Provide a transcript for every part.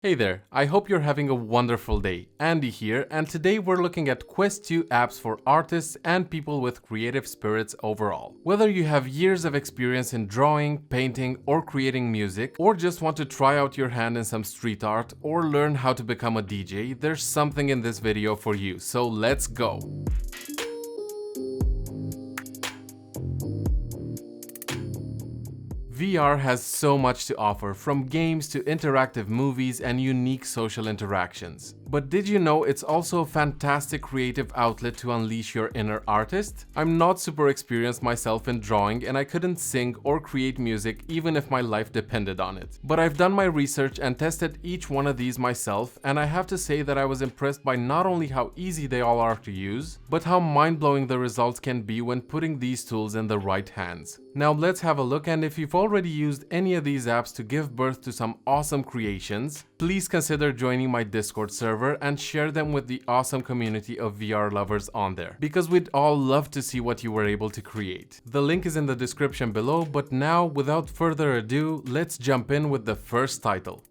Hey there, I hope you're having a wonderful day. Andy here, and today we're looking at Quest 2 apps for artists and people with creative spirits overall. Whether you have years of experience in drawing, painting, or creating music, or just want to try out your hand in some street art or learn how to become a DJ, there's something in this video for you, so let's go! VR has so much to offer, from games to interactive movies and unique social interactions. But did you know it's also a fantastic creative outlet to unleash your inner artist? I'm not super experienced myself in drawing, and I couldn't sing or create music even if my life depended on it. But I've done my research and tested each one of these myself, and I have to say that I was impressed by not only how easy they all are to use, but how mind-blowing the results can be when putting these tools in the right hands. Now let's have a look, and if you've already used any of these apps to give birth to some awesome creations, please consider joining my Discord server and share them with the awesome community of VR lovers on there, because we'd all love to see what you were able to create. The link is in the description below, but now without further ado, let's jump in with the first title.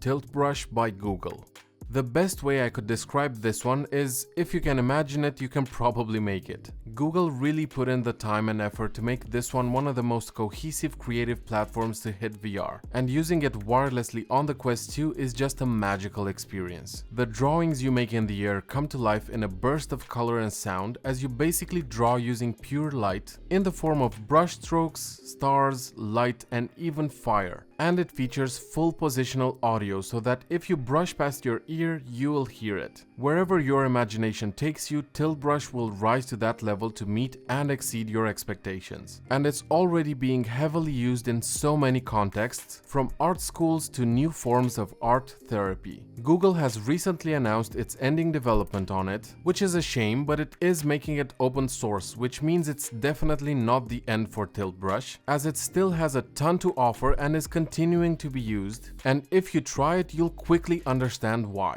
Tilt Brush by Google. The best way I could describe this one is, if you can imagine it, you can probably make it. Google really put in the time and effort to make this one of the most cohesive creative platforms to hit VR, and using it wirelessly on the Quest 2 is just a magical experience. The drawings you make in the air come to life in a burst of color and sound as you basically draw using pure light in the form of brush strokes, stars, light, and even fire. And it features full positional audio so that if you brush past your ear, you will hear it. Wherever your imagination takes you, Tilt Brush will rise to that level to meet and exceed your expectations. And it's already being heavily used in so many contexts, from art schools to new forms of art therapy. Google has recently announced it's ending development on it, which is a shame, but it is making it open source, which means it's definitely not the end for Tilt Brush, as it still has a ton to offer and is continuing to be used, and if you try it, you'll quickly understand why.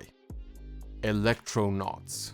Electronauts.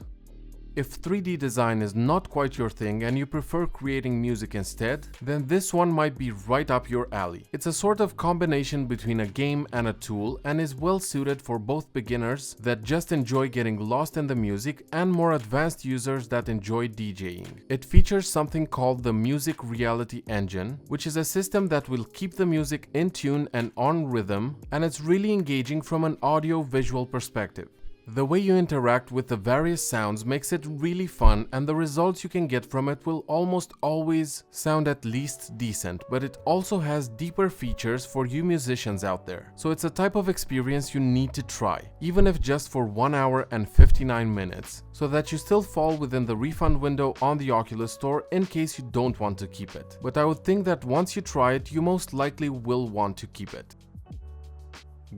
If 3D design is not quite your thing and you prefer creating music instead, then this one might be right up your alley. It's a sort of combination between a game and a tool, and is well suited for both beginners that just enjoy getting lost in the music and more advanced users that enjoy DJing. It features something called the Music Reality Engine, which is a system that will keep the music in tune and on rhythm, and it's really engaging from an audio-visual perspective. The way you interact with the various sounds makes it really fun, and the results you can get from it will almost always sound at least decent, but it also has deeper features for you musicians out there. So it's a type of experience you need to try, even if just for 1 hour and 59 minutes, so that you still fall within the refund window on the Oculus Store in case you don't want to keep it. But I would think that once you try it, you most likely will want to keep it.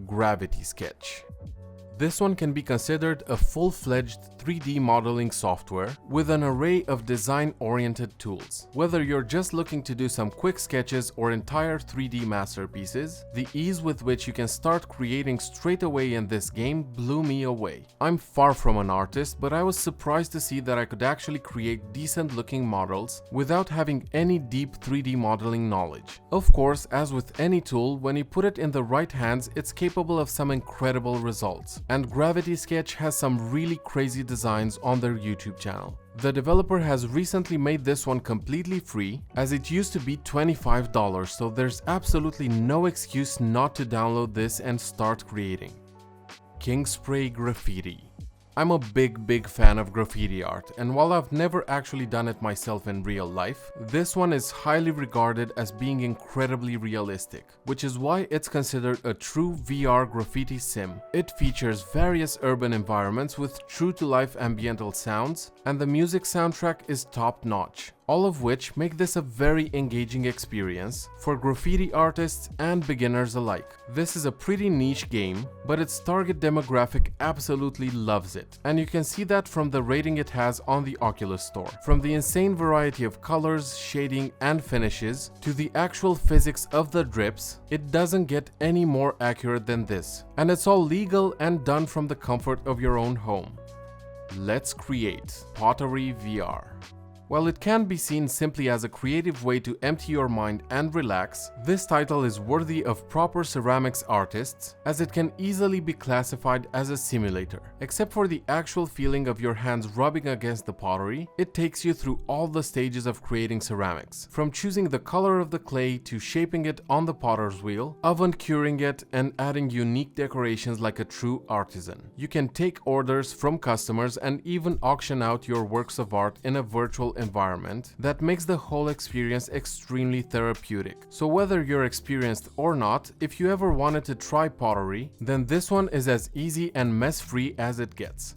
Gravity Sketch. This one can be considered a full-fledged 3D modeling software with an array of design-oriented tools. Whether you're just looking to do some quick sketches or entire 3D masterpieces, the ease with which you can start creating straight away in this game blew me away. I'm far from an artist, but I was surprised to see that I could actually create decent-looking models without having any deep 3D modeling knowledge. Of course, as with any tool, when you put it in the right hands, it's capable of some incredible results. And Gravity Sketch has some really crazy designs on their YouTube channel. The developer has recently made this one completely free, as it used to be $25, so there's absolutely no excuse not to download this and start creating. Kingspray Graffiti. I'm a big fan of graffiti art, and while I've never actually done it myself in real life, this one is highly regarded as being incredibly realistic, which is why it's considered a true VR graffiti sim. It features various urban environments with true-to-life ambiental sounds, and the music soundtrack is top-notch. All of which make this a very engaging experience for graffiti artists and beginners alike. This is a pretty niche game, but its target demographic absolutely loves it, and you can see that from the rating it has on the Oculus Store. From the insane variety of colors, shading, and finishes, to the actual physics of the drips, it doesn't get any more accurate than this, and it's all legal and done from the comfort of your own home. Let's create Pottery VR. While it can be seen simply as a creative way to empty your mind and relax, this title is worthy of proper ceramics artists, as it can easily be classified as a simulator. Except for the actual feeling of your hands rubbing against the pottery, it takes you through all the stages of creating ceramics, from choosing the color of the clay to shaping it on the potter's wheel, oven curing it, and adding unique decorations like a true artisan. You can take orders from customers and even auction out your works of art in a virtual environment that makes the whole experience extremely therapeutic. So whether you're experienced or not, if you ever wanted to try pottery, then this one is as easy and mess-free as it gets.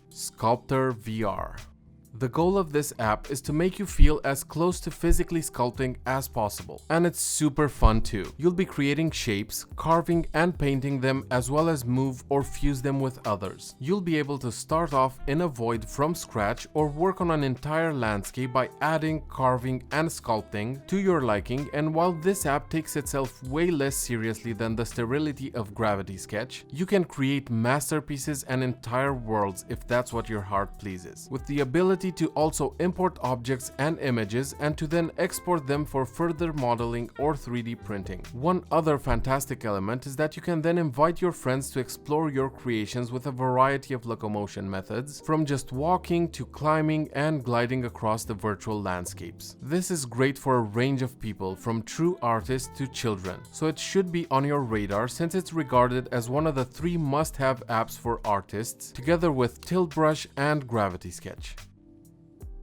SculptrVR. The goal of this app is to make you feel as close to physically sculpting as possible. And it's super fun too. You'll be creating shapes, carving and painting them, as well as move or fuse them with others. You'll be able to start off in a void from scratch or work on an entire landscape by adding, carving and sculpting to your liking. And while this app takes itself way less seriously than the sterility of Gravity Sketch, you can create masterpieces and entire worlds if that's what your heart pleases, with the ability to also import objects and images and to then export them for further modeling or 3D printing. One other fantastic element is that you can then invite your friends to explore your creations with a variety of locomotion methods, from just walking to climbing and gliding across the virtual landscapes. This is great for a range of people, from true artists to children, so it should be on your radar since it's regarded as one of the 3 must-have apps for artists, together with Tilt Brush and Gravity Sketch.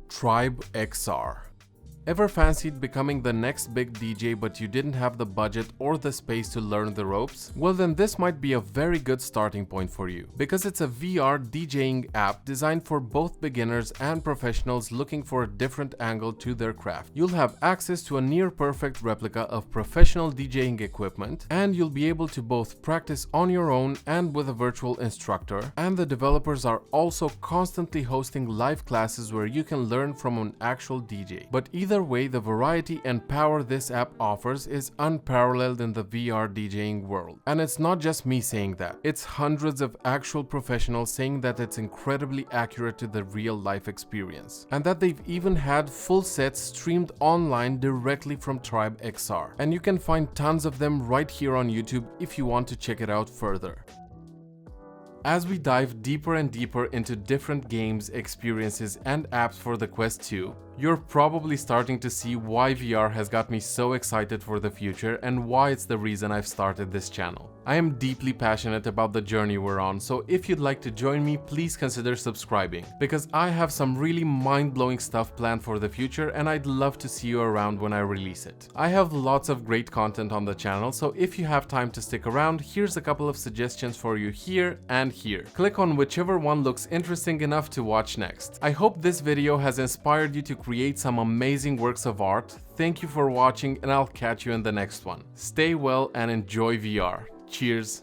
TribeXR. Ever fancied becoming the next big DJ but you didn't have the budget or the space to learn the ropes? Well, then this might be a very good starting point for you, because it's a VR DJing app designed for both beginners and professionals looking for a different angle to their craft. You'll have access to a near perfect replica of professional DJing equipment, and you'll be able to both practice on your own and with a virtual instructor, and the developers are also constantly hosting live classes where you can learn from an actual DJ. But either way, the variety and power this app offers is unparalleled in the VR DJing world. And it's not just me saying that, it's hundreds of actual professionals saying that it's incredibly accurate to the real life experience, and that they've even had full sets streamed online directly from TribeXR. And you can find tons of them right here on YouTube if you want to check it out further. As we dive deeper and deeper into different games, experiences, and apps for the Quest 2, you're probably starting to see why VR has got me so excited for the future and why it's the reason I've started this channel. I am deeply passionate about the journey we're on, so if you'd like to join me, please consider subscribing, because I have some really mind-blowing stuff planned for the future and I'd love to see you around when I release it. I have lots of great content on the channel, so if you have time to stick around, here's a couple of suggestions for you here and here. Click on whichever one looks interesting enough to watch next. I hope this video has inspired you to create some amazing works of art. Thank you for watching, and I'll catch you in the next one. Stay well and enjoy VR. Cheers!